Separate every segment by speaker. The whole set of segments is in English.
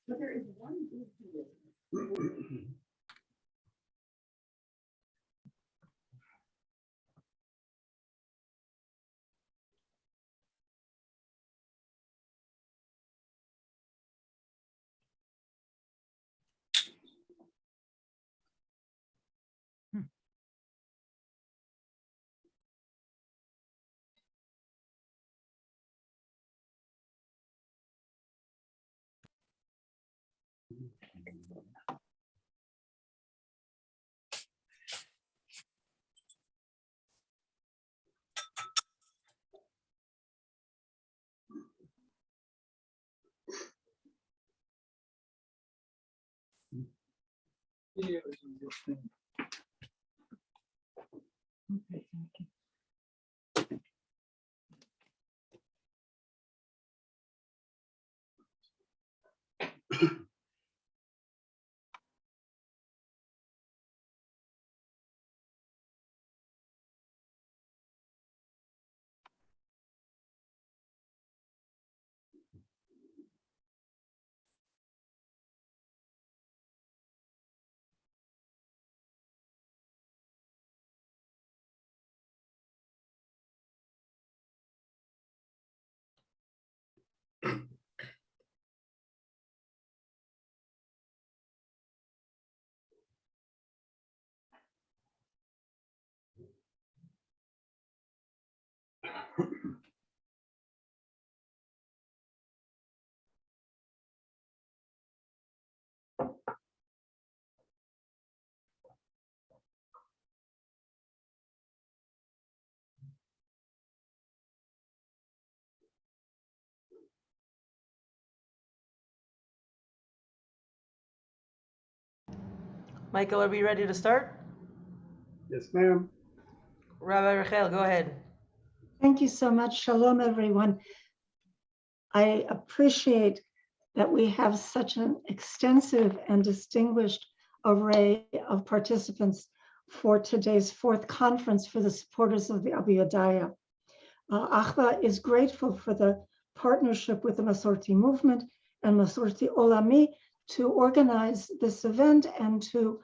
Speaker 1: But there is one issue. Okay, thank you.
Speaker 2: Michael, are we ready to start?
Speaker 3: Yes, ma'am.
Speaker 2: Rabbi Rachel, go ahead.
Speaker 1: Thank you so much. Shalom, everyone. I appreciate that we have such an extensive and distinguished array of participants for today's fourth conference for the supporters of the Abayudaya. Achvah is grateful for the partnership with the Masorti movement and Masorti Olami to organize this event and to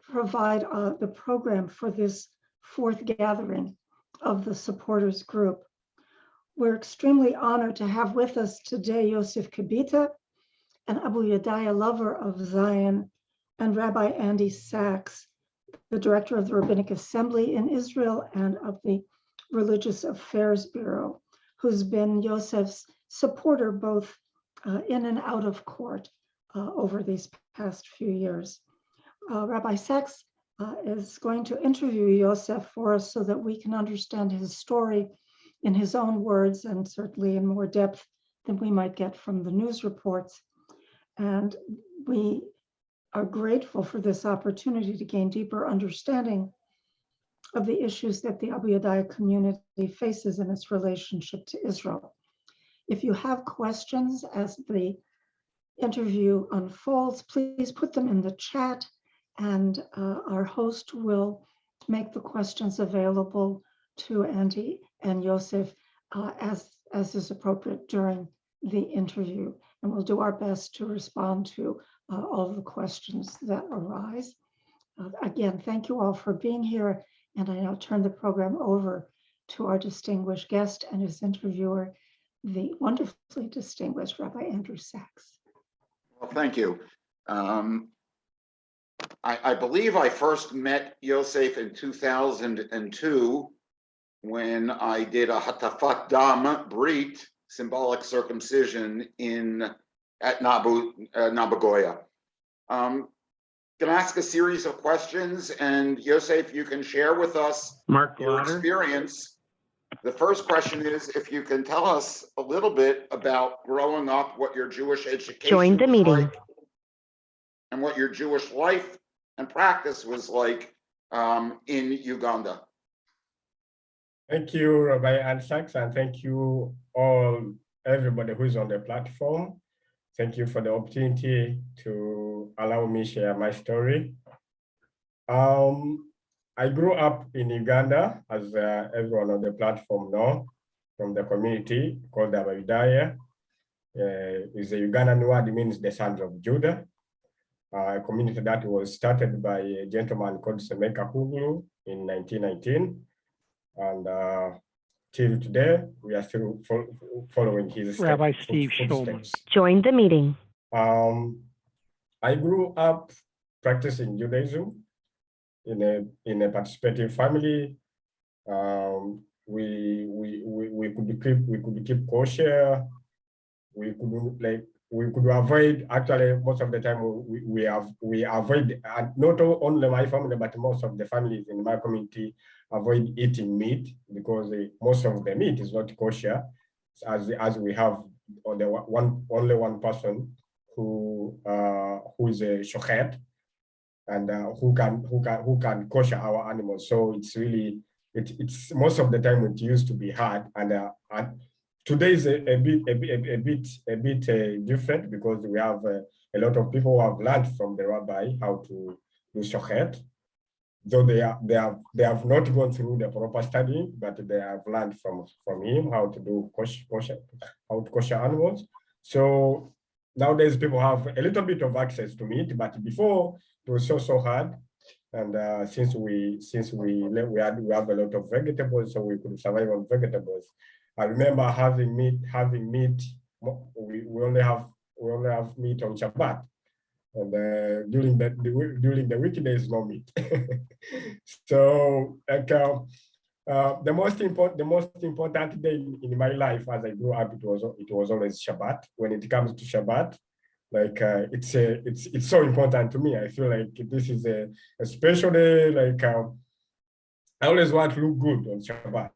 Speaker 1: provide the program for this fourth gathering of the supporters group. We're extremely honored to have with us today Yosef Kibita, an Abayudaya lover of Zion, and Rabbi Andy Sacks, the director of the Rabbinical Assembly in Israel and of the Religious Affairs Bureau, who's been Yosef's supporter both in and out of court over these past few years. Rabbi Sacks is going to interview Yosef for us so that we can understand his story in his own words and certainly in more depth than we might get from the news reports. And we are grateful for this opportunity to gain deeper understanding of the issues that the Abayudaya community faces in its relationship to Israel. If you have questions as the interview unfolds, please put them in the chat, and our host will make the questions available to Andy and Yosef as is appropriate during the interview. And we'll do our best to respond to all of the questions that arise. Again, thank you all for being here. And I now turn the program over to our distinguished guest and his interviewer, the wonderfully distinguished Rabbi Andy Sacks.
Speaker 4: Well, thank you. I believe I first met Yosef in 2002 when I did a hatafat dam brit, symbolic circumcision at Nabagoya. Can I ask a series of questions, and Yosef, you can share with us your experience. The first question is if you can tell us a little bit about growing up, what your Jewish education was like, and what your Jewish life and practice was like in Uganda.
Speaker 3: Thank you, Rabbi Andy Sacks, and thank you everybody who's on the platform. Thank you for the opportunity to allow me share my story. I grew up in Uganda, as everyone on the platform knows, from the community called Abayudaya. It's a Ugandan word, it means the sons of Judah. A community that was started by a gentleman called Semeka Hugulu in 1919. And till today, we are still following his
Speaker 5: Rabbi Steve
Speaker 3: footsteps.
Speaker 5: Join the meeting.
Speaker 3: I grew up practicing Judaism in a participative family. We could keep kosher. We could avoid, actually most of the time we avoid, not only my family but most of the families in my community avoid eating meat because most of the meat is not kosher, as we have only one person who is a shochet and who can kosher our animals. So it's really it's most of the time it used to be hard, and today is a bit different because we have a lot of people who have learned from the rabbi how to do shochet. Though they have not gone through the proper study, but they have learned from him how to do kosher animals. So nowadays people have a little bit of access to meat, but before it was so hard. And since we have a lot of vegetables, so we could survive on vegetables. I remember having meat. We only have meat on Shabbat. And during the weekdays, no meat. So like the most important day in my life as I grew up, it was always Shabbat. When it comes to Shabbat, like it's so important to me. I feel like this is a special day. Like I always want to look good on Shabbat.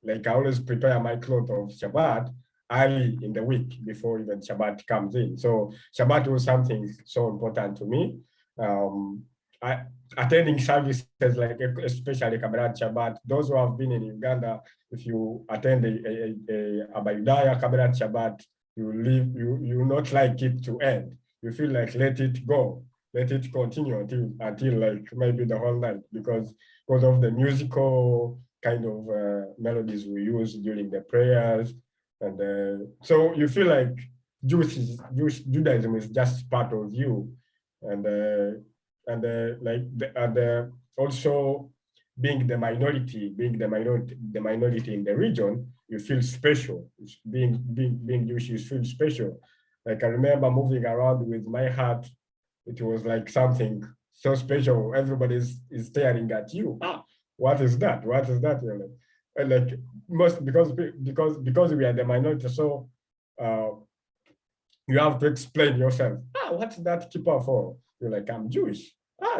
Speaker 3: Like I always prepare my clothes of Shabbat early in the week before even Shabbat comes in. So Shabbat was something so important to me. Attending services like especially Kabbalat Shabbat, those who have been in Uganda, if you attend a Abayudaya Kabbalat Shabbat, you not like it to end. You feel like let it go, let it continue until like maybe the whole night because of the musical kind of melodies we use during the prayers. And so you feel like Judaism is just part of you, and also being the minority in the region, you feel special. Being Jewish, you feel special. Like I remember moving around with my heart. It was like something so special. Everybody is staring at you. What is that? What is that? You know? And like most because we are the minority, so you have to explain yourself. What's that kippah for? You're like, I'm Jewish.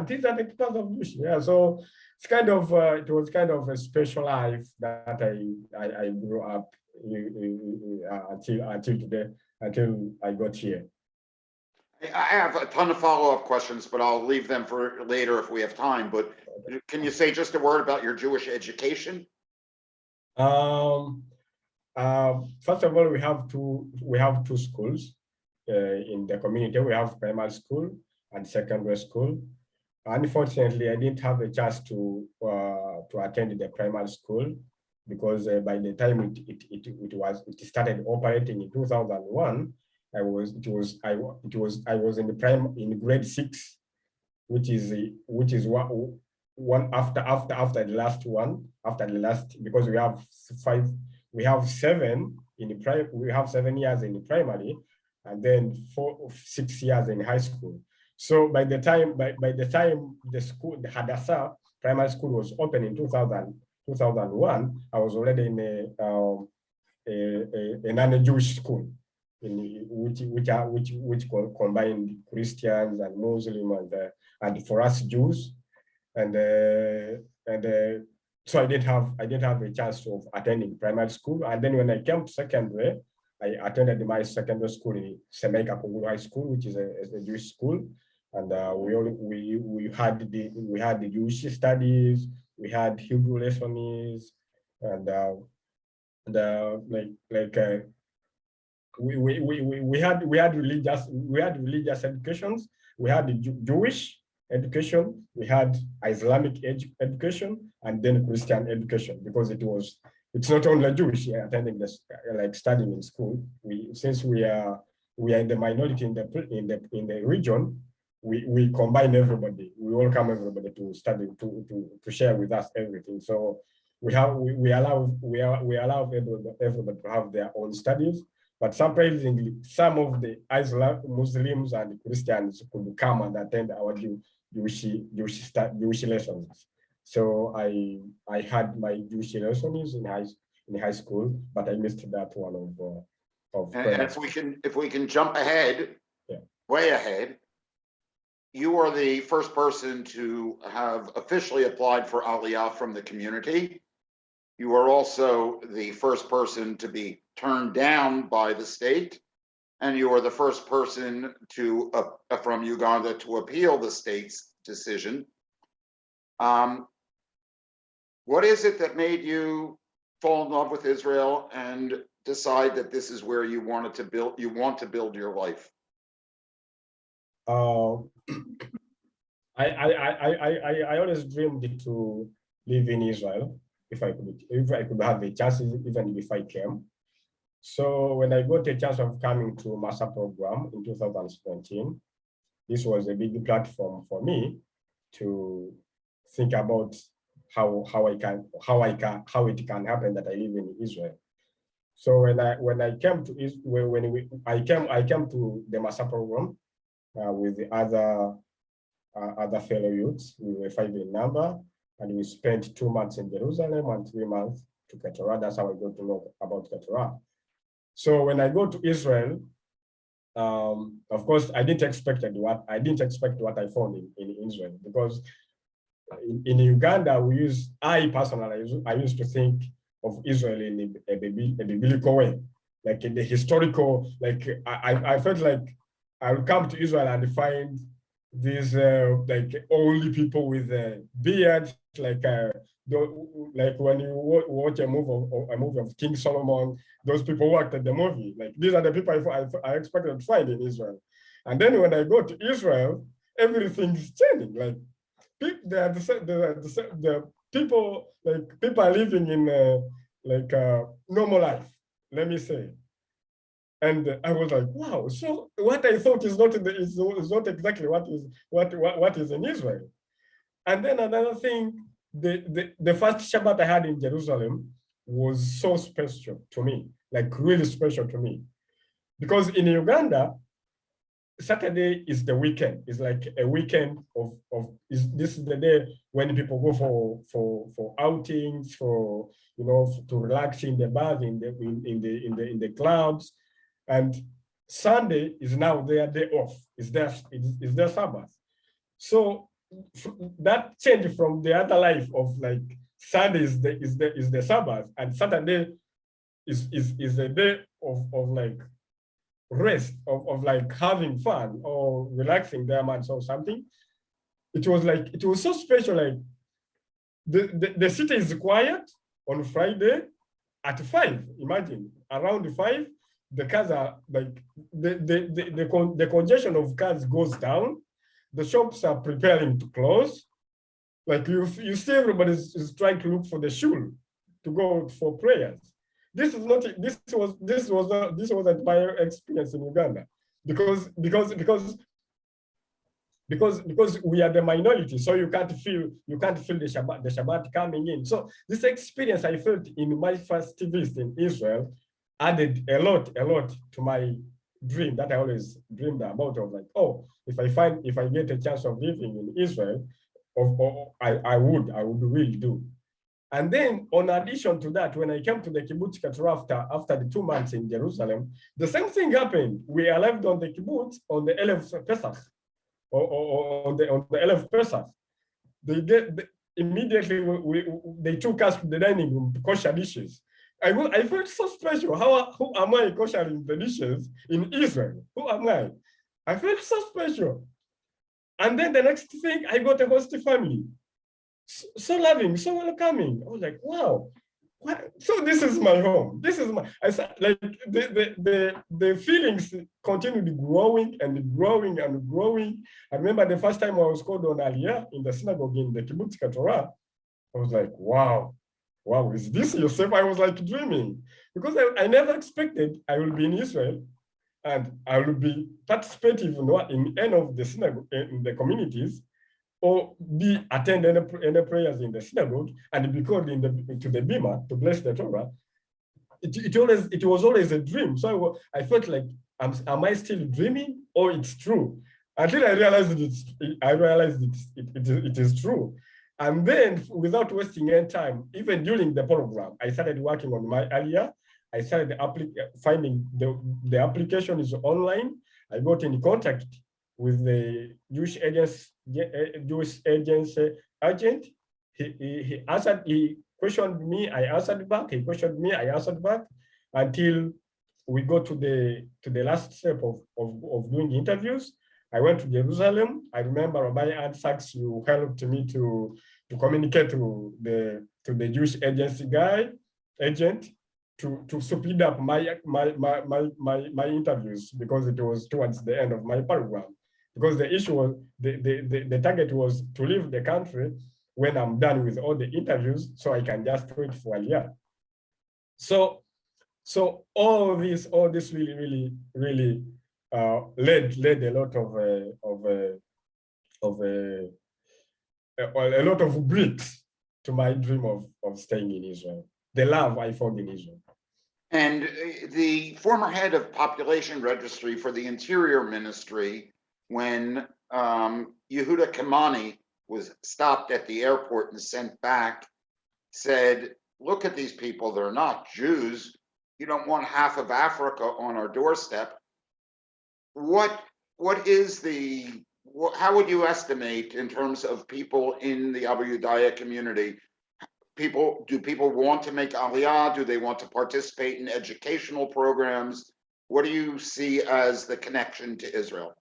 Speaker 3: These are the kippahs of Jewish. Yeah, so it's kind of it was kind of a special life that I grew up until today, until I got here.
Speaker 4: I have a ton of follow-up questions, but I'll leave them for later if we have time. But can you say just a word about your Jewish education?
Speaker 3: First of all, we have two schools in the community. We have primary school and secondary school. Unfortunately, I didn't have a chance to attend the primary school because by the time it started operating in 2001, I was in grade 6, which is one after the last one, because we have 7 years in the primary and then 6 years in high school. So by the time the school, the Hadassah primary school was open in 2001, I was already in a non-Jewish school, which combined Christians and Muslims and for us Jews, and so I didn't have a chance of attending primary school. And then when I came to secondary, I attended my secondary school in Semeka Kungulu High School, which is a Jewish school, and we had the Jewish studies, we had Hebrew lessons, and we had religious educations. We had the Jewish education, we had Islamic education, and then Christian education, because it's not only Jewish attending this, like studying in school. Since we are in the minority in the region, we combine everybody. We welcome everybody to study, to share with us everything. So we allow everybody to have their own studies. But surprisingly, some of the Islam Muslims and Christians could come and attend our Jewish lessons. So I had my Jewish lessons in high school, but I missed that one of.
Speaker 4: And if we can jump ahead, way ahead, you are the first person to have officially applied for Aliyah from the community. You are also the first person to be turned down by the state, and you are the first person to from Uganda to appeal the state's decision. What is it that made you fall in love with Israel and decide that this is where you want to build your life?
Speaker 3: I always dreamed to live in Israel if I could have a chance, even if I came. So when I got a chance of coming to Master program in 2017, this was a big platform for me to think about how it can happen that I live in Israel. So when I came to I came to the Master program with the other fellow youths. We were 5 in number, and we spent 2 months in Jerusalem and 3 months to Keturah. That's how I got to know about Keturah. So when I go to Israel, of course, I didn't expect what I found in Israel, because in Uganda, I used to think of Israel in a biblical way, like in the historical, like I felt like I would come to Israel and find these like only people with beards, like when you watch a movie of King Solomon, those people worked at the movie. Like these are the people I expected to find in Israel. And then when I go to Israel, everything's changing. Like the people, like people are living in normal life, let me say. And I was like, wow, so what I thought is not exactly what is in Israel. And then another thing, the first Shabbat I had in Jerusalem was so special to me, like really special to me. Because in Uganda, Saturday is the weekend. It's like a weekend this is the day when people go for outings, to relax in the bath, in the clubs. And Sunday is now their day off. It's their Sabbath. So that changed from the other life of like Sunday is the Sabbath, and Saturday is a day of like rest, of like having fun or relaxing their minds or something. It was so special. Like the city is quiet on Friday at 5. Imagine around 5. The cars are like the congestion of cars goes down. The shops are preparing to close. Like you see, everybody is trying to look for the shul to go for prayers. This wasn't my experience in Uganda, because we are the minority, so you can't feel the Shabbat coming in. So this experience I felt in my first visit in Israel added a lot to my dream that I always dreamed about of like, oh, if I get a chance of living in Israel, I would really do. And then, on addition to that, when I came to the kibbutz after the 2 months in Jerusalem, the same thing happened. We arrived on the kibbutz on the 11th Pesach, or on the 11th Pesach. Immediately they took us to the dining room to kosher dishes. I felt so special. Who am I koshering the dishes in Israel? Who am I? I felt so special. And then the next thing, I got a host family. So loving, so welcoming. I was like, wow. What? So this is my home. This is my, I said, like the feelings continued growing and growing and growing. I remember the first time I was called on Aliyah in the synagogue in the kibbutz Torah. I was like, wow, is this Yosef? I was like dreaming because I never expected I will be in Israel and I will be participative in any of the synagogue, in the communities, or attend any prayers in the synagogue and be called to the bima to bless the Torah. It was always a dream. So I felt like, am I still dreaming or it's true? Until I realized it is true. And then without wasting any time, even during the program, I started working on my Aliyah. I started finding the application is online. I got in contact with the Jewish agency agent. He questioned me, I answered back. He questioned me, I answered back, until we got to the last step of doing interviews. I went to Jerusalem. I remember Rabbi Andy Sacks, you helped me to communicate to the Jewish agent to speed up my interviews, because it was towards the end of my program. Because the issue was, the target was to leave the country when I'm done with all the interviews, so I can just wait for Aliyah. So all this really led a lot of bricks to my dream of staying in Israel. The love I found in Israel.
Speaker 4: And the former head of population registry for the Interior Ministry, when Yehuda Kimani was stopped at the airport and sent back, said, look at these people, they're not Jews. You don't want half of Africa on our doorstep. What is how would you estimate in terms of people in the Abayudaya community? Do people want to make Aliyah? Do they want to participate in educational programs? What do you see as the connection to Israel?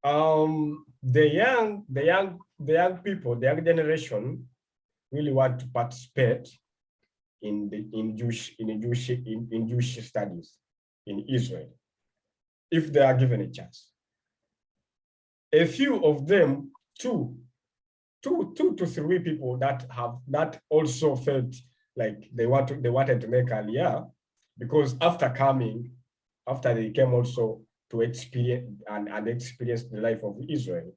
Speaker 3: The young people, the young generation, really want to participate in Jewish studies in Israel, if they are given a chance. A few of them, two to three people that also felt like they wanted to make Aliyah, because after they came also to experience and experience the life of Israel.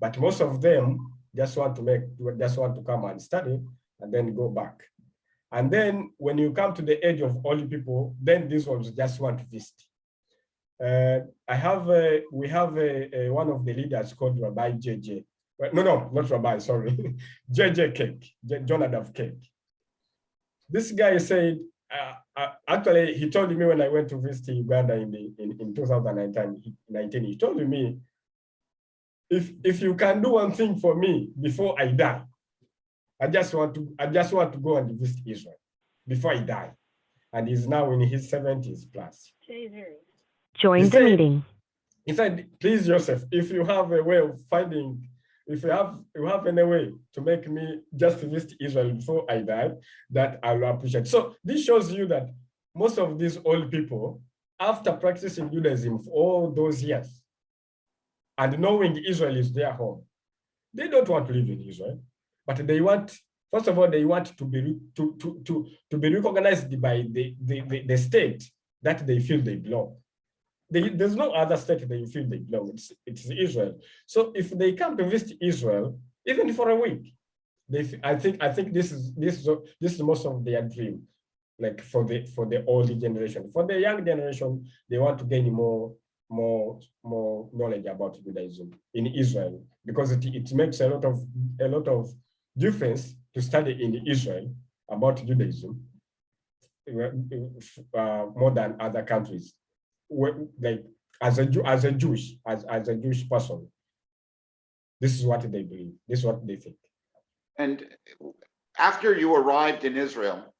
Speaker 3: But most of them just want to come and study and then go back. And then when you come to the age of old people, then these ones just want to visit. We have one of the leaders called Rabbi JJ. No, not Rabbi, sorry. JJ Cake, Jonathan Cake. This guy said, actually, he told me when I went to visit Uganda in 2019, he told me, if you can do one thing for me before I die, I just want to go and visit Israel before I die. And he's now in his 70s plus.
Speaker 5: Join the meeting.
Speaker 3: He said, please, Yosef, if you have a way of finding, if you have any way to make me just visit Israel before I die, that I will appreciate. So this shows you that most of these old people, after practicing Judaism for all those years, and knowing Israel is their home, they don't want to live in Israel, but they want, first of all, they want to be recognized by the state that they feel they belong. There's no other state that you feel they belong. It's Israel. So if they come to visit Israel, even for a week, I think this is most of their dream. like for the older generation. For the young generation, they want to gain more knowledge about Judaism in Israel, because it makes a lot of difference to study in Israel about Judaism more than other countries. Like as a Jewish person, this is what they believe. This is what they think.
Speaker 4: And after you arrived in Israel,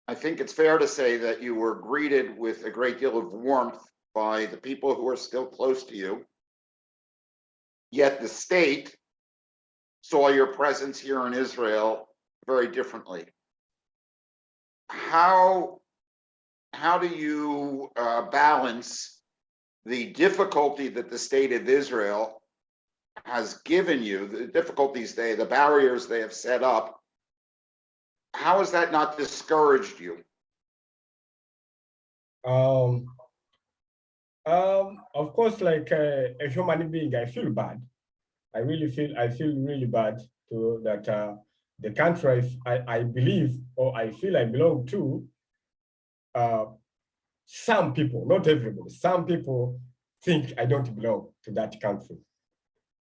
Speaker 4: I think it's fair to say that you were greeted with a great deal of warmth by the people who are still close to you. Yet the state saw your presence here in Israel very differently. How do you balance the difficulty that the state of Israel has given you, the difficulties the barriers they have set up? How has that not discouraged you?
Speaker 3: Of course, like a human being, I feel bad. I feel really bad to that the country I believe, or I feel I belong to, some people, not everybody, some people think I don't belong to that country.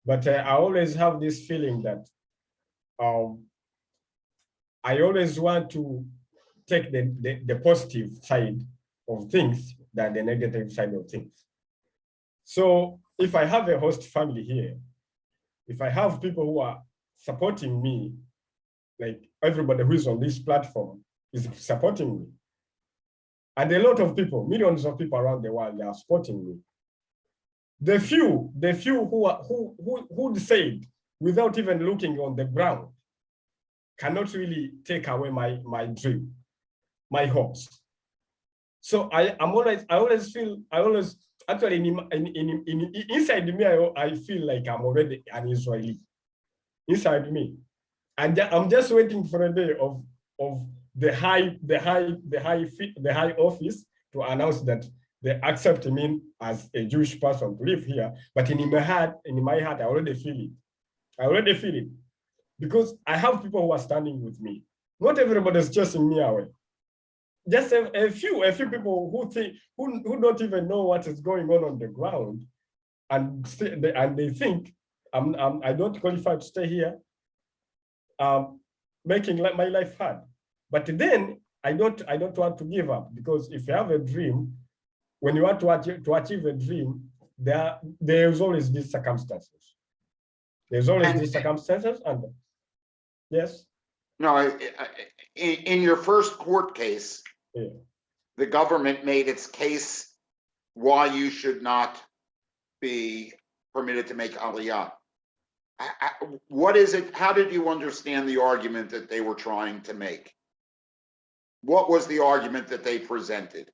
Speaker 3: But I always have this feeling that I always want to take the positive side of things than the negative side of things. So if I have a host family here, if I have people who are supporting me, like everybody who is on this platform is supporting me, and a lot of people, millions of people around the world, they are supporting me. The few who decide without even looking on the ground cannot really take away my dream, my hopes. So I always feel actually inside me, I feel like I'm already an Israeli inside me, and I'm just waiting for a day of the high office to announce that they accept me as a Jewish person to live here. But in my heart, I already feel it. I already feel it, because I have people who are standing with me. Not everybody is chasing me away. Just a few people who don't even know what is going on the ground, and they think I don't qualify to stay here, making my life hard. But then I don't want to give up, because if you have a dream, when you want to achieve a dream, there's always these circumstances. There's always these circumstances, and yes.
Speaker 4: No, in your first court case,
Speaker 3: Yeah.
Speaker 4: the government made its case why you should not be permitted to make Aliyah. What is it? How did you understand the argument that they were trying to make? What was the argument that they presented?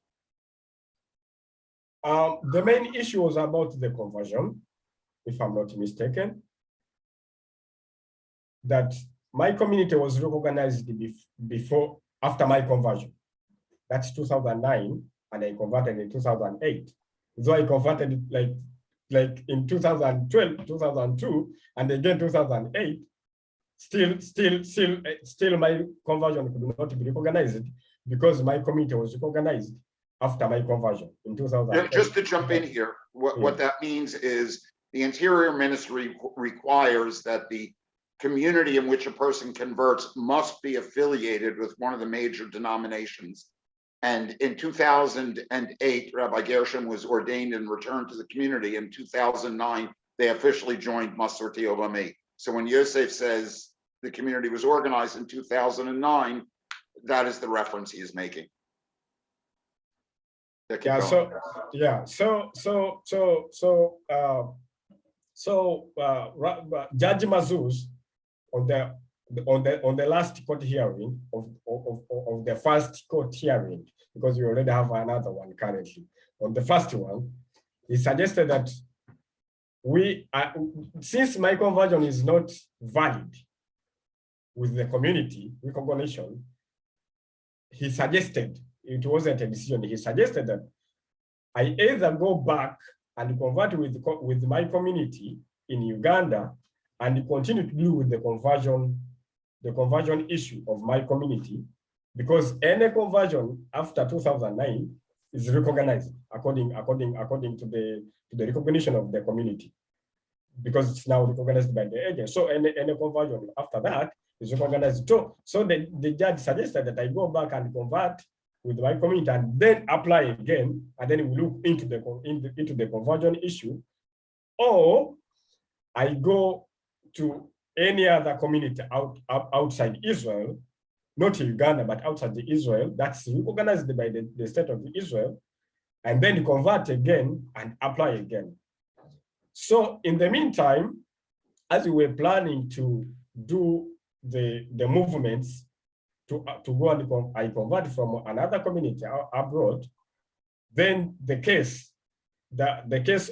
Speaker 3: The main issue was about the conversion, if I'm not mistaken, that my community was recognized after my conversion. That's 2009, and I converted in 2008. So I converted like in 2012, 2002, and again 2008. Still, my conversion could not be recognized, because my community was recognized after my conversion in 2008.
Speaker 4: Just to jump in here, what that means is the Interior Ministry requires that the community in which a person converts must be affiliated with one of the major denominations. And in 2008, Rabbi Gershom was ordained and returned to the community. In 2009, they officially joined Masorti Olami. So when Yosef says the community was organized in 2009, that is the reference he is making.
Speaker 3: Judge Mazuz on the last court hearing of the first court hearing, because we already have another one currently. On the first one, he suggested that since my conversion is not valid with the community recognition, he suggested, it wasn't a decision, he suggested that I either go back and convert with my community in Uganda and continue to deal with the conversion issue of my community, because any conversion after 2009 is recognized according to the recognition of the community, because it's now recognized by the agent. So any conversion after that is recognized too. So the judge suggested that I go back and convert with my community and then apply again, and then we look into the conversion issue, or I go to any other community outside Israel, not Uganda, but outside Israel, that's recognized by the state of Israel, and then convert again and apply again. So in the meantime, as we were planning to do the movements to go and I convert from another community abroad, then the case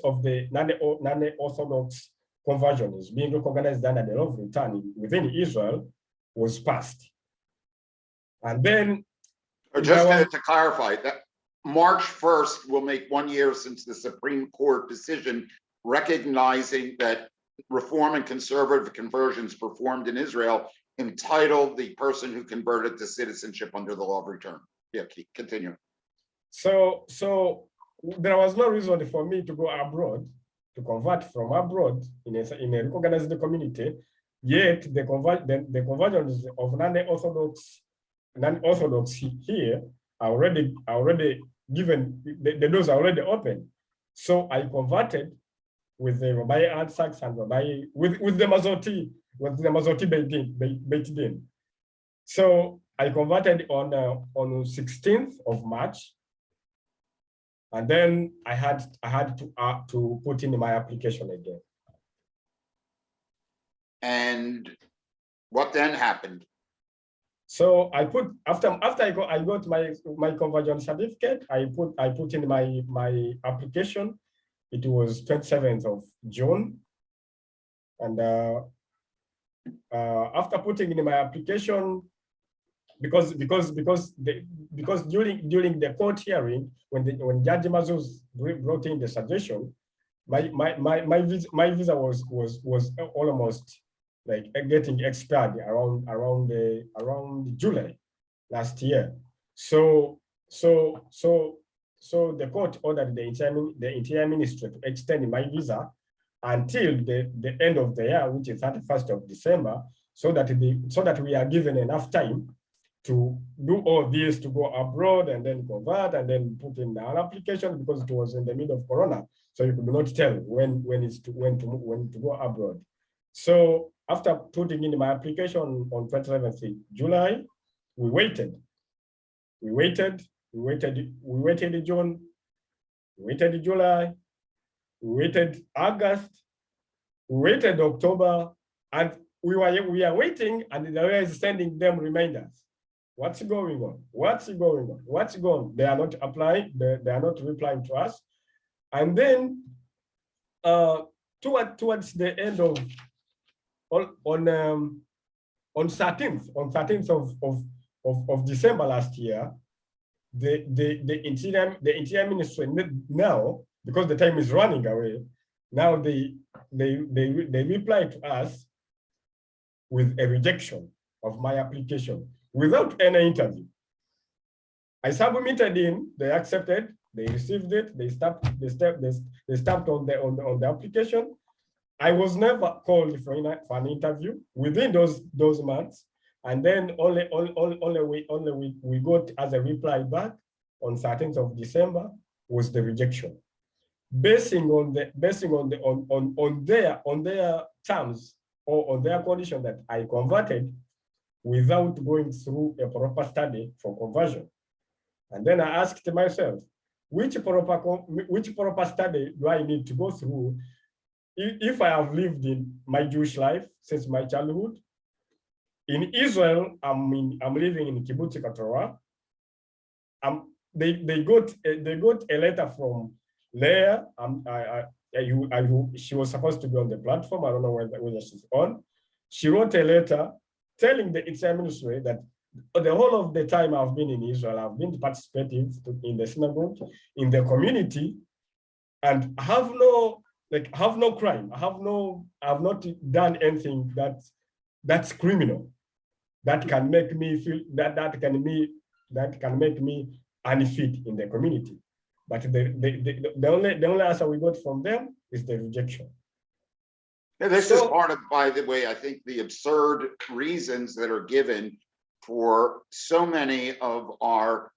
Speaker 3: of the non-Orthodox conversion is being recognized under the law of return within Israel was passed. And then
Speaker 4: just to clarify, that March 1st will make 1 year since the Supreme Court decision recognizing that reform and conservative conversions performed in Israel entitled the person who converted to citizenship under the law of return. Yeah, continue.
Speaker 3: So there was no reason for me to go abroad, to convert from abroad in a recognized community, yet the conversions of non-Orthodox here are already given, the doors are already open. So I converted with the Rabbi Andy Sacks and with the Masorti Beit Din. So I converted on 16th of March, and then I had to put in my application again.
Speaker 4: And what then happened?
Speaker 3: So I put after I got my conversion certificate, I put in my application. It was 27th of June, and after putting in my application, because during the court hearing, when Judge Mazus brought in the suggestion, my visa was almost like getting expired around July last year. So the court ordered the Interior Ministry to extend my visa until the end of the year, which is 31st of December, so that we are given enough time to do all this, to go abroad and then convert and then put in our application, because it was in the middle of Corona, so you could not tell when to go abroad. So after putting in my application on 27th July, we waited in June, we waited in July, we waited August, we waited October, and we are waiting, and the lawyer is sending them reminders. What's going on? What's going on? What's going on? They are not applying, they are not replying to us. And then towards the end of on 13th of December last year, the Interior Ministry now, because the time is running away, now they reply to us with a rejection of my application without any interview. I submitted in, they accepted, they received it, they stamped on the application. I was never called for an interview within those months, and then only we got as a reply back on 13th of December was the rejection, basing on their terms or on their condition that I converted without going through a proper study for conversion. And then I asked myself, which proper study do I need to go through if I have lived in my Jewish life since my childhood? In Israel, I'm living in Kibbutz Torah. They got a letter from Leah. She was supposed to be on the platform. I don't know whether she's on. She wrote a letter telling the Interior Ministry that the whole of the time I've been in Israel, I've been participating in the synagogue, in the community, and have no crime. I have not done anything that's criminal. that can make me feel that can make me unfit in the community. But the only answer we got from them is the rejection.
Speaker 4: This is part of, by the way, I think the absurd reasons that are given for so many of our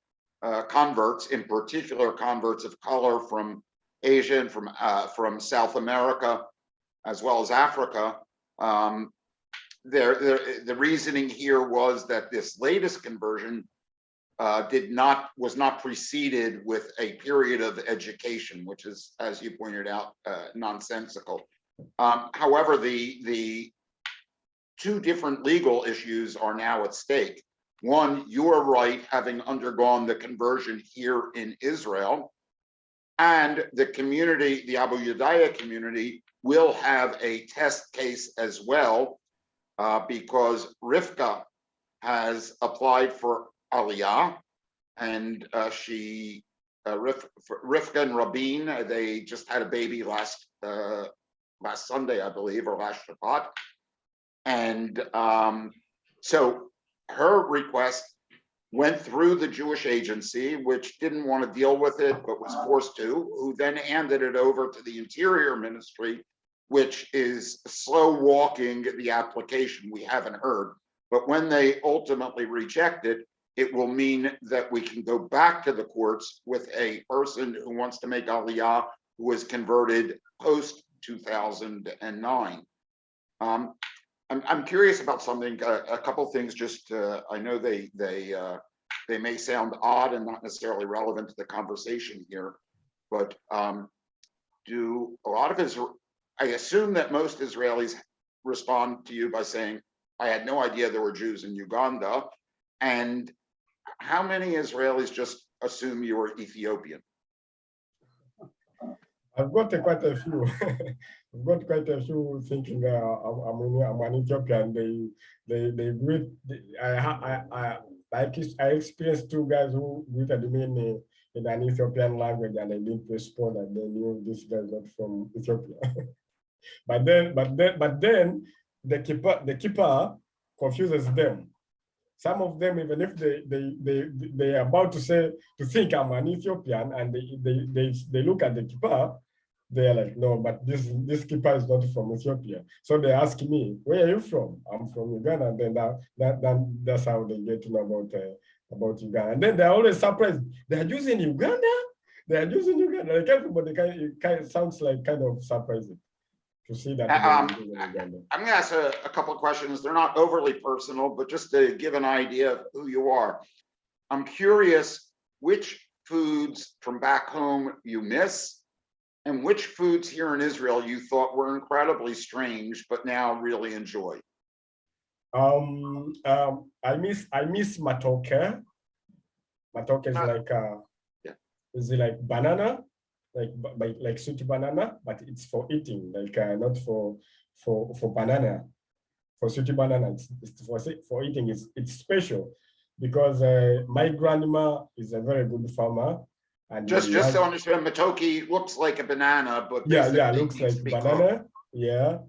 Speaker 4: converts, in particular converts of color from Asia and from South America, as well as Africa. The reasoning here was that this latest conversion was not preceded with a period of education, which is, as you pointed out, nonsensical. However, the two different legal issues are now at stake. One, you are right, having undergone the conversion here in Israel, and the community, the Abayudaya community, will have a test case as well, because Rivka has applied for Aliyah, and Rivka and Rabin, they just had a baby last Sunday, I believe, or last Shabbat. And so her request went through the Jewish agency, which didn't want to deal with it, but was forced to, who then handed it over to the Interior Ministry, which is slow walking the application. We haven't heard. But when they ultimately reject it, it will mean that we can go back to the courts with a person who wants to make Aliyah, who was converted post 2009. I'm curious about something, a couple things. Just I know they may sound odd and not necessarily relevant to the conversation here, but do a lot of I assume that most Israelis respond to you by saying, "I had no idea there were Jews in Uganda," and how many Israelis just assume you were Ethiopian?
Speaker 3: I've got quite a few. I've got quite a few thinking I'm an Ethiopian. They greet. I experienced two guys who greeted me in an Ethiopian language, and they didn't respond, and they knew this guy was not from Ethiopia. but then the keeper confuses them. Some of them, even if they are about to think I'm an Ethiopian, and they look at the keeper, they're like, no, but this keeper is not from Ethiopia. So they ask me, where are you from? I'm from Uganda. And then that's how they get to know about Uganda. And then they're always surprised. They're using Uganda? They're using Uganda. Like everybody it sounds like kind of surprising to see that.
Speaker 4: I'm going to ask a couple of questions. They're not overly personal, but just to give an idea of who you are. I'm curious which foods from back home you miss, and which foods here in Israel you thought were incredibly strange, but now really enjoy.
Speaker 3: I miss matoke. Matoke is is it like banana, like sweet banana, but it's for eating, not for banana. For sweet banana, it's for eating. It's special because my grandma is a very good farmer. And
Speaker 4: just to understand, matoke looks like a banana, but
Speaker 3: yeah, looks like banana. Yeah,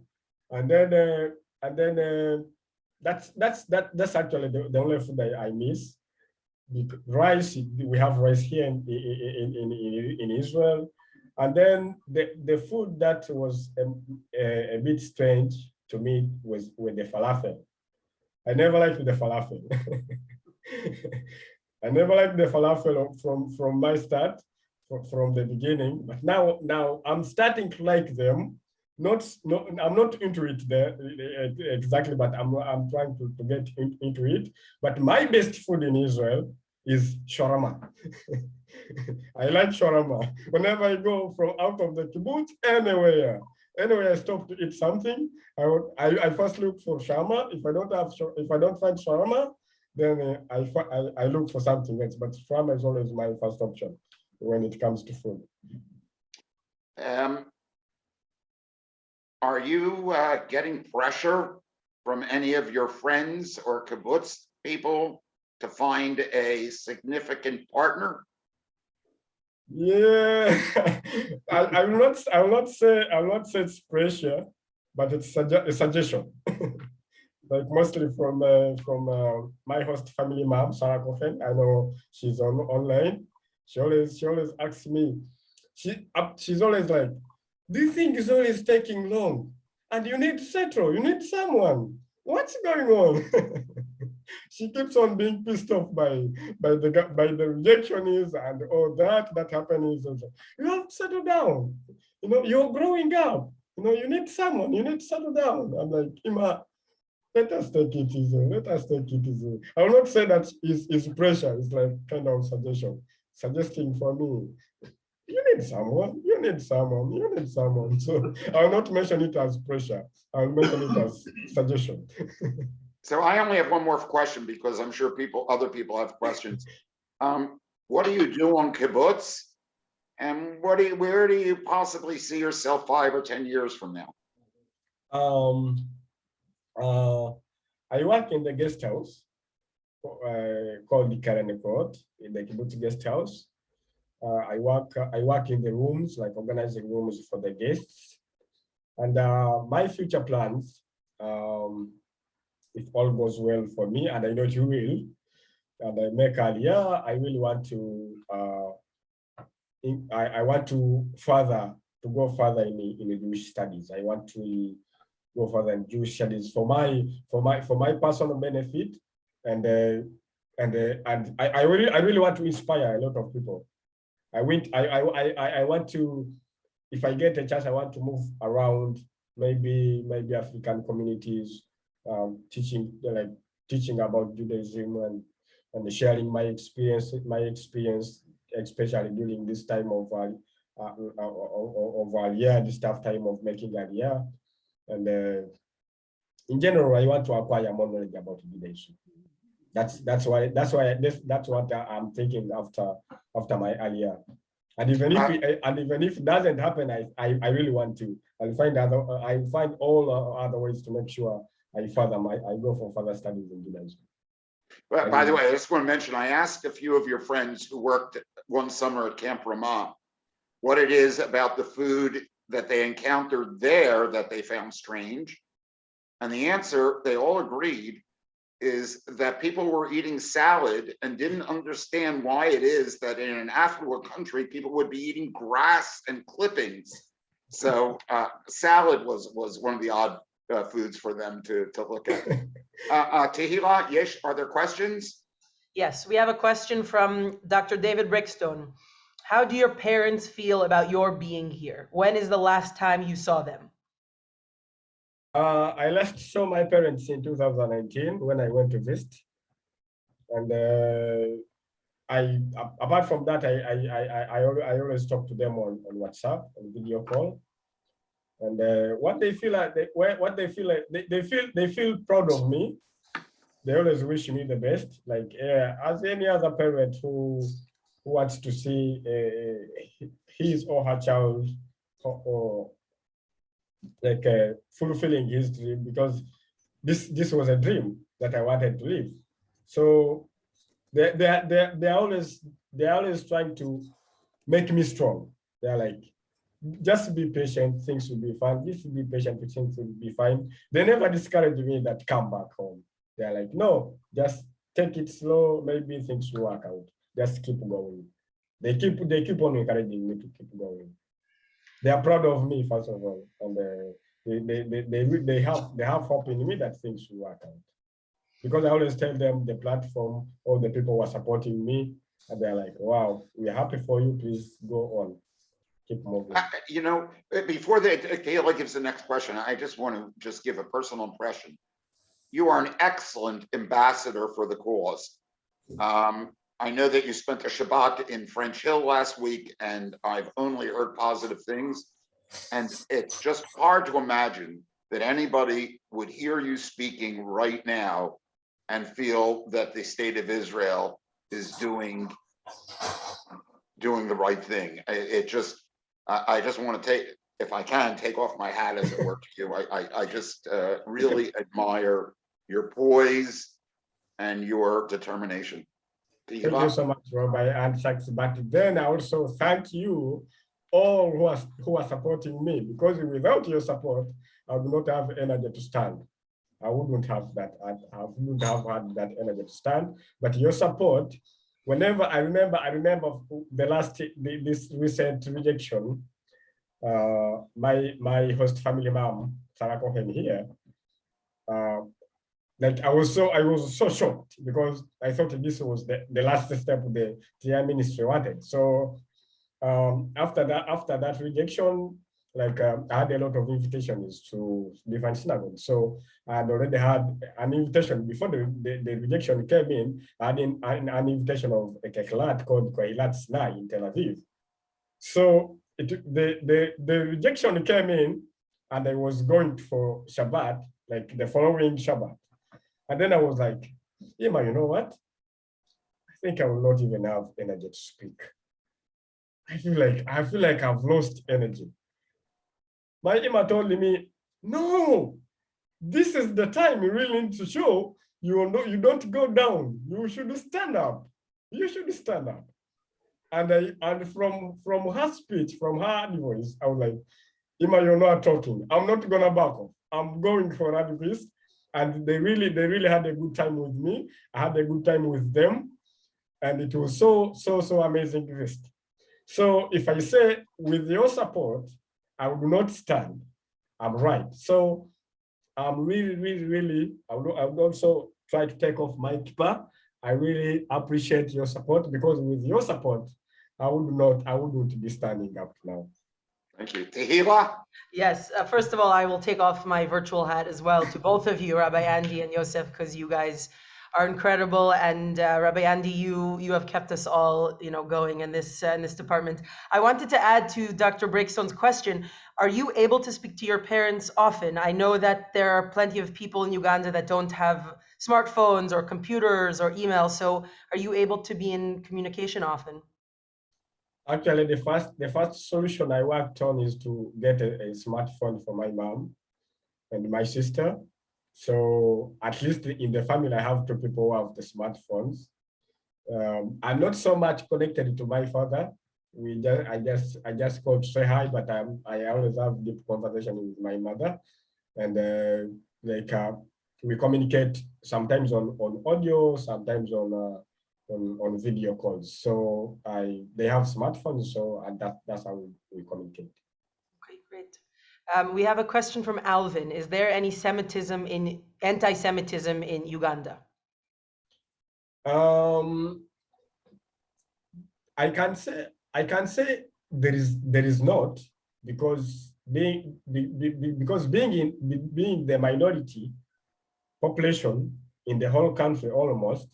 Speaker 3: and then that's actually the only food that I miss. Rice, we have rice here in Israel, and then the food that was a bit strange to me was with the falafel. I never liked the falafel. I never liked the falafel from my start, from the beginning. But now I'm starting to like them. I'm not into it there exactly, but I'm trying to get into it. But my best food in Israel is shawarma. I like shawarma. Whenever I go from out of the kibbutz, anywhere I stop to eat something, I first look for shawarma. If I don't find shawarma, then I look for something else. But shawarma is always my first option when it comes to food.
Speaker 4: Are you getting pressure from any of your friends or kibbutz people to find a significant partner?
Speaker 3: Yeah, I will not say it's pressure, but it's a suggestion. like mostly from my host family mom, Sarah Cohen. I know she's online. She always asks me. She's always like, this thing is always taking long, and you need to settle. You need someone. What's going on? She keeps on being pissed off by the rejection and all that happens. You have to settle down. You know, you're growing up. You know, you need someone. You need to settle down. I'm like, Ima, let us take it easy. Let us take it easy. I will not say that it's pressure. It's like kind of suggesting for me. You need someone. You need someone. You need someone. So I will not mention it as pressure. I will mention it as suggestion.
Speaker 4: So I only have one more question because I'm sure other people have questions. What do you do on kibbutz? And where do you possibly see yourself 5 or 10 years from now?
Speaker 3: I work in the guest house called the Rabbinical Court, in the kibbutz guest house. I work in the rooms, like organizing rooms for the guests. And my future plans, if all goes well for me, and I know you will, and I make Aliyah, I really want to, I want to go further in the Jewish studies. I want to go further in Jewish studies for my personal benefit, and I really want to inspire a lot of people. I want to, if I get a chance, I want to move around, maybe African communities, teaching about Judaism and sharing my experience, especially during this time of Aliyah, this tough time of making Aliyah. And in general, I want to acquire more knowledge about Judaism. That's what I'm thinking after my Aliyah. And even if it doesn't happen, I really want to. I'll find all other ways to make sure I go for further studies in Judaism.
Speaker 4: Well, by the way, I just want to mention, I asked a few of your friends who worked one summer at Camp Ramah what it is about the food that they encountered there that they found strange. And the answer, they all agreed, is that people were eating salad and didn't understand why it is that in an affluent country, people would be eating grass and clippings. So salad was one of the odd foods for them to look at. Tehila, Yesh, are there questions?
Speaker 2: Yes, we have a question from Dr. David Braxton. How do your parents feel about your being here? When is the last time you saw them?
Speaker 3: I last saw my parents in 2019 when I went to visit, and apart from that, I always talk to them on WhatsApp and video call, and what they feel like, they feel proud of me. They always wish me the best, like as any other parent who wants to see his or her child or like fulfilling his dream, because this was a dream that I wanted to live. So they're always trying to make me strong. They're like, just be patient, things will be fine. Just be patient, things will be fine. They never discourage me that come back home. They're like, no, just take it slow, maybe things will work out. Just keep going. They keep on encouraging me to keep going. They are proud of me, first of all, and they have hope in me that things will work out. Because I always tell them the platform, all the people who are supporting me, and they're like, wow, we're happy for you, please go on, keep moving.
Speaker 4: You know, before Kayla gives the next question, I just want to give a personal impression. You are an excellent ambassador for the cause. I know that you spent a Shabbat in French Hill last week, and I've only heard positive things. And it's just hard to imagine that anybody would hear you speaking right now and feel that the state of Israel is doing the right thing. I just want to take, if I can, take off my hat, as it were, to you. I just really admire your poise and your determination.
Speaker 3: Thank you so much, Rabbi Andy Sacks. But then I also thank you all who are supporting me, because without your support, I would not have energy to stand. I wouldn't have that. I wouldn't have had that energy to stand. But your support, whenever I remember this recent rejection. My host family mom, Sarah Cohen here. Like I was so shocked because I thought this was the last step the TI ministry wanted. So after that rejection, like I had a lot of invitations to different synagogues. So I had already had an invitation before the rejection came in. I had an invitation of a Keklat called Kohilat Sinai in Tel Aviv. So the rejection came in, and I was going for Shabbat, like the following Shabbat. And then I was like, Ima, you know what? I think I will not even have energy to speak. I feel like I've lost energy. My Ima told me, no, this is the time you really need to show you don't go down. You should stand up. You should stand up. And from her speech, from her voice, I was like, Ima, you're not talking. I'm not gonna back off. I'm going for advice. And they really had a good time with me. I had a good time with them. And it was so amazing visit. So if I say with your support, I would not stand. I'm right. So I'm really, I would also try to take off my kippah. I really appreciate your support, because with your support, I wouldn't be standing up now.
Speaker 4: Thank you. Tehila?
Speaker 2: Yes, first of all, I will take off my virtual hat as well to both of you, Rabbi Andy and Yosef, because you guys are incredible. And Rabbi Andy, you have kept us all, going in this department. I wanted to add to Dr. Braxton's question. Are you able to speak to your parents often? I know that there are plenty of people in Uganda that don't have smartphones or computers or email. So are you able to be in communication often?
Speaker 3: Actually, the first solution I worked on is to get a smartphone for my mom and my sister. So at least in the family, I have two people who have the smartphones. I'm not so much connected to my father. I just called to say hi, but I always have deep conversation with my mother, and we communicate sometimes on audio, sometimes on video calls. So they have smartphones, so that's how we communicate.
Speaker 2: Okay, great. We have a question from Alvin. Is there any anti-Semitism in Uganda?
Speaker 3: I can say there is not, because being the minority population in the whole country almost,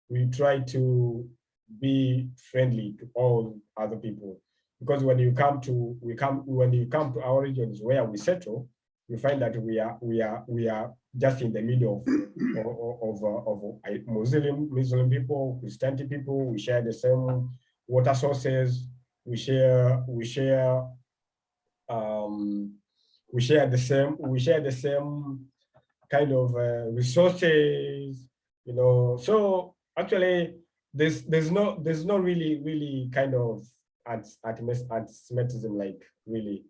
Speaker 3: we try to be friendly to all other people, because when you come to our regions where we settle, you find that we are just in the middle of Muslim people, Christianity people. We share the same water sources. We share the same kind of resources, So actually, there's no really kind of anti-Semitism, like really,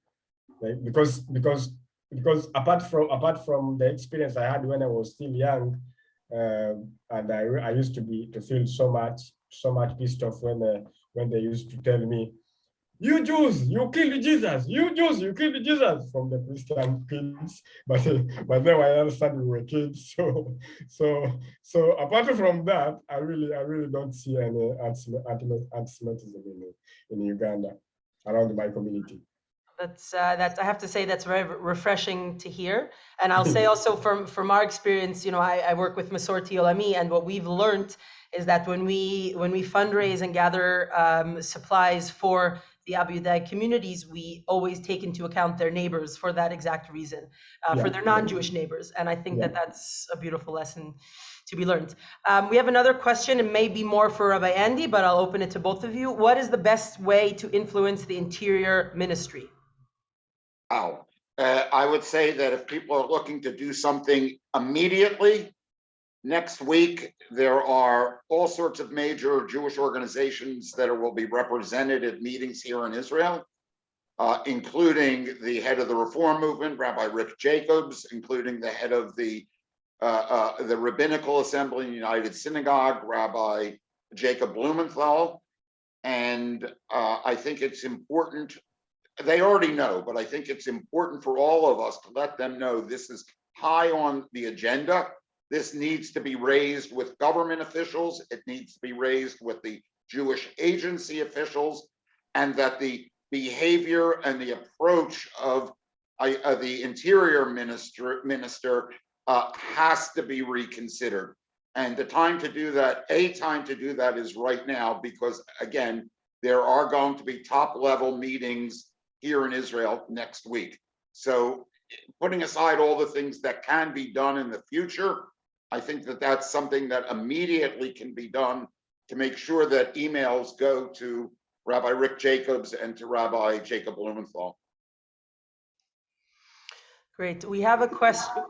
Speaker 3: like because apart from the experience I had when I was still young, and I used to feel so much pissed off when they used to tell me, "You Jews, you killed Jesus. You Jews, you killed Jesus," from the Christian kids. But then I understand we were kids. So apart from that, I really don't see any anti-Semitism in Uganda around my community.
Speaker 2: That's I have to say that's very refreshing to hear. And I'll say also from our experience, I work with Masorti Olami, and what we've learned is that when we fundraise and gather supplies for the Abayudaya communities, we always take into account their neighbors for that exact reason, for their non-Jewish neighbors. And I think that that's a beautiful lesson to be learned. We have another question. It may be more for Rabbi Andy, but I'll open it to both of you. What is the best way to influence the interior ministry?
Speaker 4: Wow. I would say that if people are looking to do something immediately, next week, there are all sorts of major Jewish organizations that will be represented at meetings here in Israel, including the head of the Reform Movement, Rabbi Rick Jacobs, including the head of the the Rabbinical Assembly in the United Synagogue, Rabbi Jacob Blumenthal. And I think it's important, they already know, but I think it's important for all of us to let them know this is high on the agenda. This needs to be raised with government officials. It needs to be raised with the Jewish agency officials, and that the behavior and the approach of the Interior Minister has to be reconsidered. And the time to do that, is right now, because again, there are going to be top level meetings here in Israel next week. So putting aside all the things that can be done in the future, I think that that's something that immediately can be done to make sure that emails go to Rabbi Rick Jacobs and to Rabbi Jacob Blumenthal.
Speaker 2: Great. We have a question.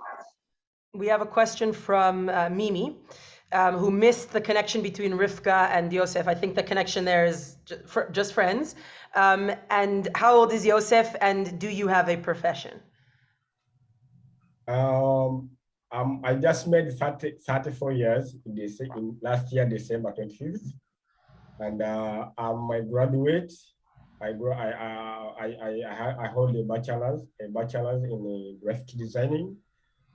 Speaker 2: We have a question from Mimi, who missed the connection between Rivka and Yosef. I think the connection there is just friends. And how old is Yosef, and do you have a profession?
Speaker 3: I just made 34 years in last year, December 25th. And I'm a graduate. I hold a bachelor's in graphic designing.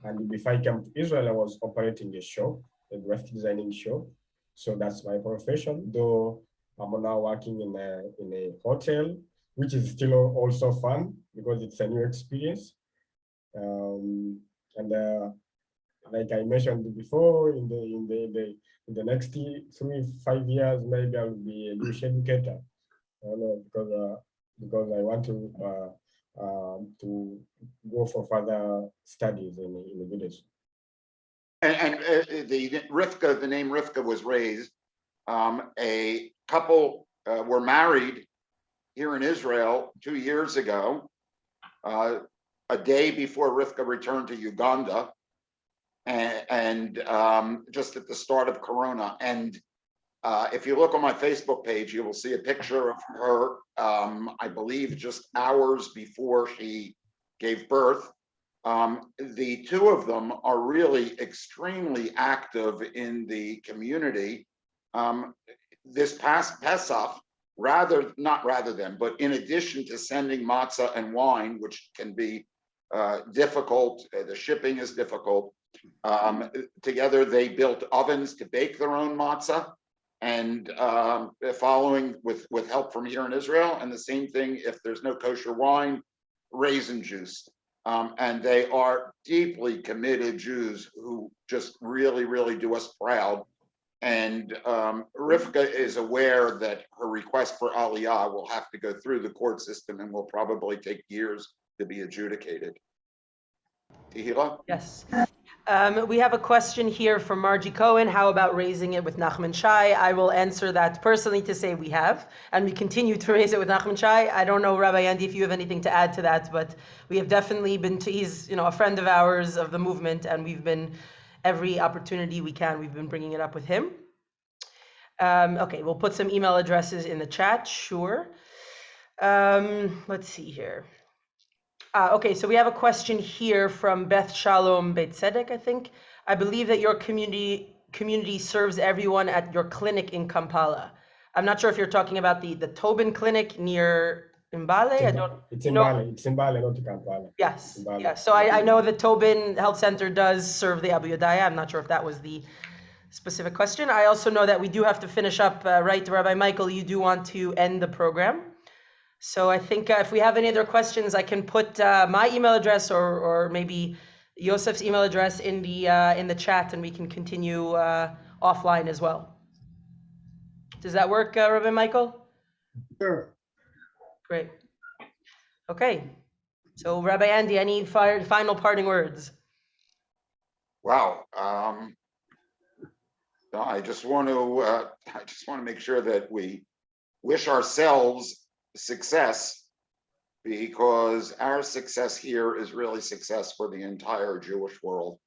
Speaker 3: And before I came to Israel, I was operating a shop, a graphic designing shop. So that's my profession, though I'm now working in a hotel, which is still also fun because it's a new experience. Like I mentioned before, in the next 3-5 years, maybe I'll be a Jewish educator. I don't know, because I want to go for further studies in the village.
Speaker 4: And the name Rivka was raised. A couple were married here in Israel 2 years ago, a day before Rivka returned to Uganda, and just at the start of Corona. And if you look on my Facebook page, you will see a picture of her, I believe just hours before she gave birth. The two of them are really extremely active in the community. This past Pesach, but in addition to sending matzah and wine, which can be difficult, the shipping is difficult, together they built ovens to bake their own matzah, and following with help from here in Israel, and the same thing if there's no kosher wine, raisin juice. And they are deeply committed Jews who just really, really do us proud. And Rivka is aware that her request for Aliyah will have to go through the court system and will probably take years to be adjudicated. Tehila?
Speaker 2: Yes. We have a question here from Margie Cohen. How about raising it with Nachman Shai? I will answer that personally to say we have, and we continue to raise it with Nachman Shai. I don't know, Rabbi Andy, if you have anything to add to that, but we have definitely been he's a friend of ours of the movement, and we've been, every opportunity we can, we've been bringing it up with him. Okay, we'll put some email addresses in the chat, sure. Let's see here. Okay, so we have a question here from Beth Shalom Beit Tzedek, I think. I believe that your community serves everyone at your clinic in Kampala. I'm not sure if you're talking about the Tobin clinic near Mbale.
Speaker 3: It's in Mbale. It's in Mbale, not Kampala.
Speaker 2: Yes, yes. So I know the Tobin Health Center does serve the Abayudaya. I'm not sure if that was the specific question. I also know that we do have to finish up, right, Rabbi Michael, you do want to end the program. So I think if we have any other questions, I can put my email address or maybe Yosef's email address in the chat, and we can continue offline as well. Does that work, Rabbi Michael?
Speaker 3: Sure.
Speaker 2: Great. Okay. So Rabbi Andy, any final parting words?
Speaker 4: Wow. No, I just want to make sure that we wish ourselves success, because our success here is really success for the entire Jewish world.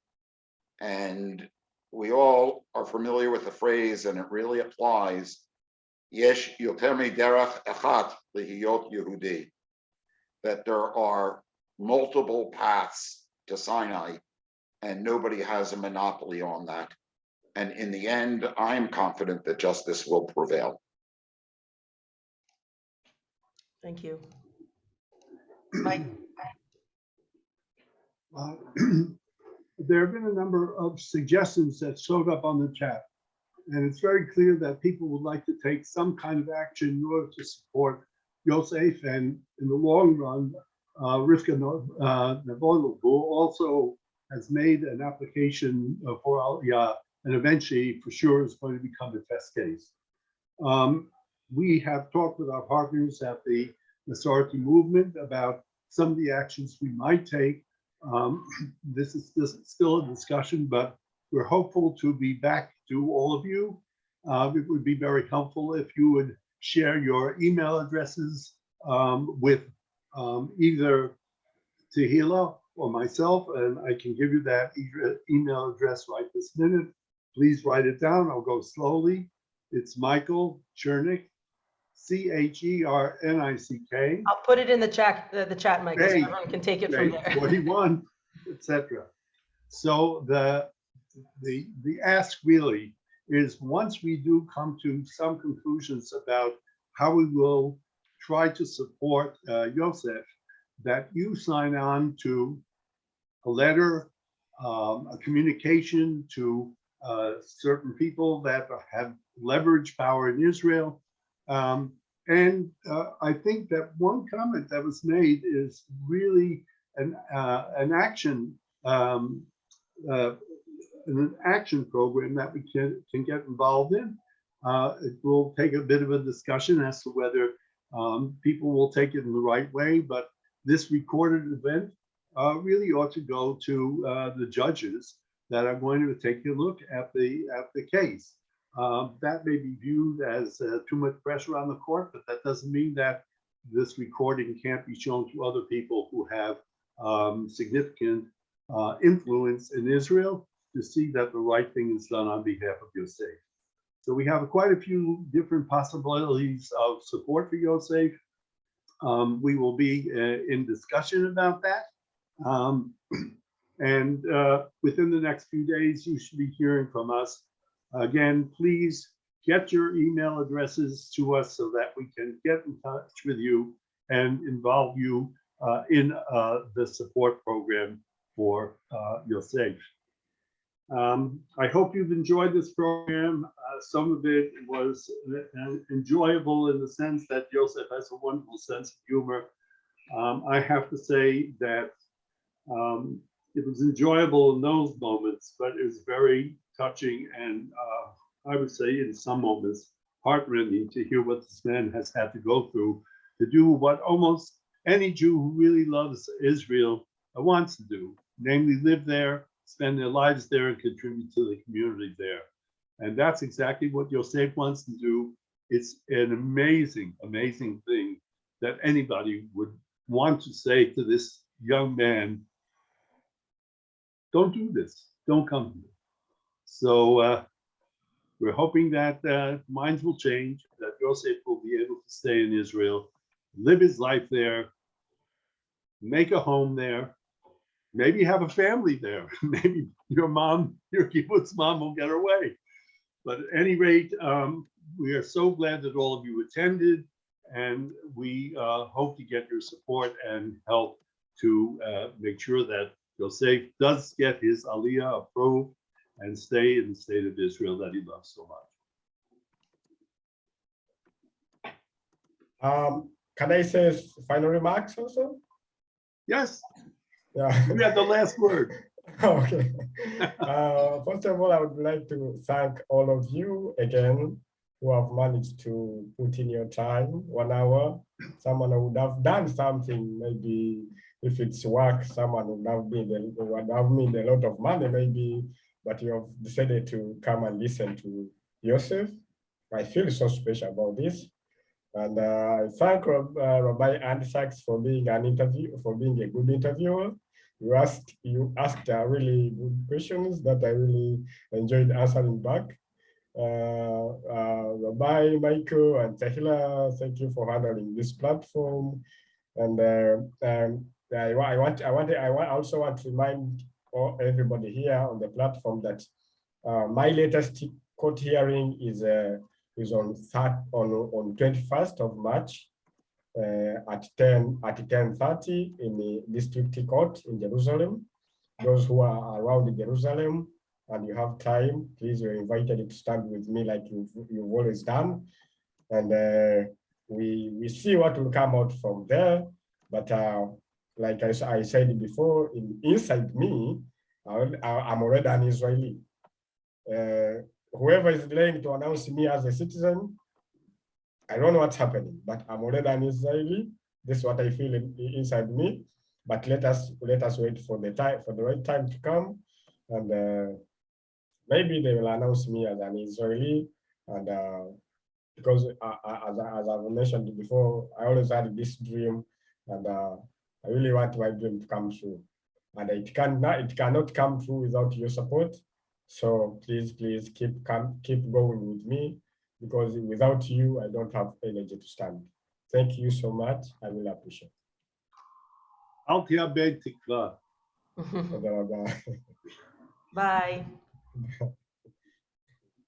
Speaker 4: And we all are familiar with the phrase, and it really applies, Yesh yoter miderach echat lihiyot Yehudi, that there are multiple paths to Sinai, and nobody has a monopoly on that. And in the end, I am confident that justice will prevail.
Speaker 2: Thank you. Mike?
Speaker 6: There have been a number of suggestions that showed up on the chat, and it's very clear that people would like to take some kind of action in order to support Yosef, and in the long run, Rivka Kibita, who also has made an application for Aliyah, and eventually, for sure, is going to become a test case. We have talked with our partners at the Masorti movement about some of the actions we might take. This is still a discussion, but we're hopeful to be back to all of you. It would be very helpful if you would share your email addresses with either Tehila or myself, and I can give you that email address right this minute. Please write it down. I'll go slowly. It's Michael Chernick, Chernick.
Speaker 2: I'll put it in the chat, Mike, so everyone can take it from there.
Speaker 6: 41, etc. So the ask really is, once we do come to some conclusions about how we will try to support Yosef, that you sign on to a letter, a communication to certain people that have leverage power in Israel. And I think that one comment that was made is really an action program that we can get involved in. It will take a bit of a discussion as to whether people will take it in the right way, but this recorded event really ought to go to the judges that are going to take a look at the case. That may be viewed as too much pressure on the court, but that doesn't mean that this recording can't be shown to other people who have significant influence in Israel to see that the right thing is done on behalf of Yosef. So we have quite a few different possibilities of support for Yosef. We will be in discussion about that. And within the next few days, you should be hearing from us. Again, please get your email addresses to us so that we can get in touch with you and involve you in the support program for Yosef. I hope you've enjoyed this program. Some of it was enjoyable in the sense that Yosef has a wonderful sense of humor. I have to say that it was enjoyable in those moments, but it was very touching and I would say in some moments heartrending to hear what this man has had to go through to do what almost any Jew who really loves Israel wants to do, namely live there, spend their lives there, and contribute to the community there. And that's exactly what Yosef wants to do. It's an amazing, amazing thing that anybody would want to say to this young man, don't do this, don't come here. So we're hoping that minds will change, that Yosef will be able to stay in Israel, live his life there, make a home there, maybe have a family there. Maybe your mom, your kibbutz mom will get her way. But at any rate, we are so glad that all of you attended, and we hope to get your support and help to make sure that Yosef does get his Aliyah approved and stay in the state of Israel that he loves so much.
Speaker 3: Can I say final remarks also?
Speaker 6: Yes,
Speaker 3: Yeah.
Speaker 6: you have the last word.
Speaker 3: Okay. First of all, I would like to thank all of you again who have managed to put in your time, 1 hour. Someone would have done something, maybe if it's work, someone would have made a lot of money, maybe, but you have decided to come and listen to Yosef. I feel so special about this. And I thank Rabbi Andy Sacks for being a good interviewer. You asked really good questions that I really enjoyed answering back. Rabbi Michael and Tehila, thank you for handling this platform. And I also want to remind everybody here on the platform that my latest court hearing is on 21st of March at 10:30 in the district court in Jerusalem. Those who are around Jerusalem and you have time, please, you're invited to stand with me like you've always done. And we see what will come out from there. But like I said before, inside me, I'm already an Israeli. Whoever is delaying to announce me as a citizen, I don't know what's happening, but I'm already an Israeli. This is what I feel inside me. But let us wait for the right time to come, and maybe they will announce me as an Israeli. And because as I've mentioned before, I always had this dream, and I really want my dream to come true. And it cannot come true without your support. So please keep going with me, because without you, I don't have energy to stand. Thank you so much. I will appreciate.
Speaker 6: Al Tikva.
Speaker 3: Thank you.
Speaker 2: Bye.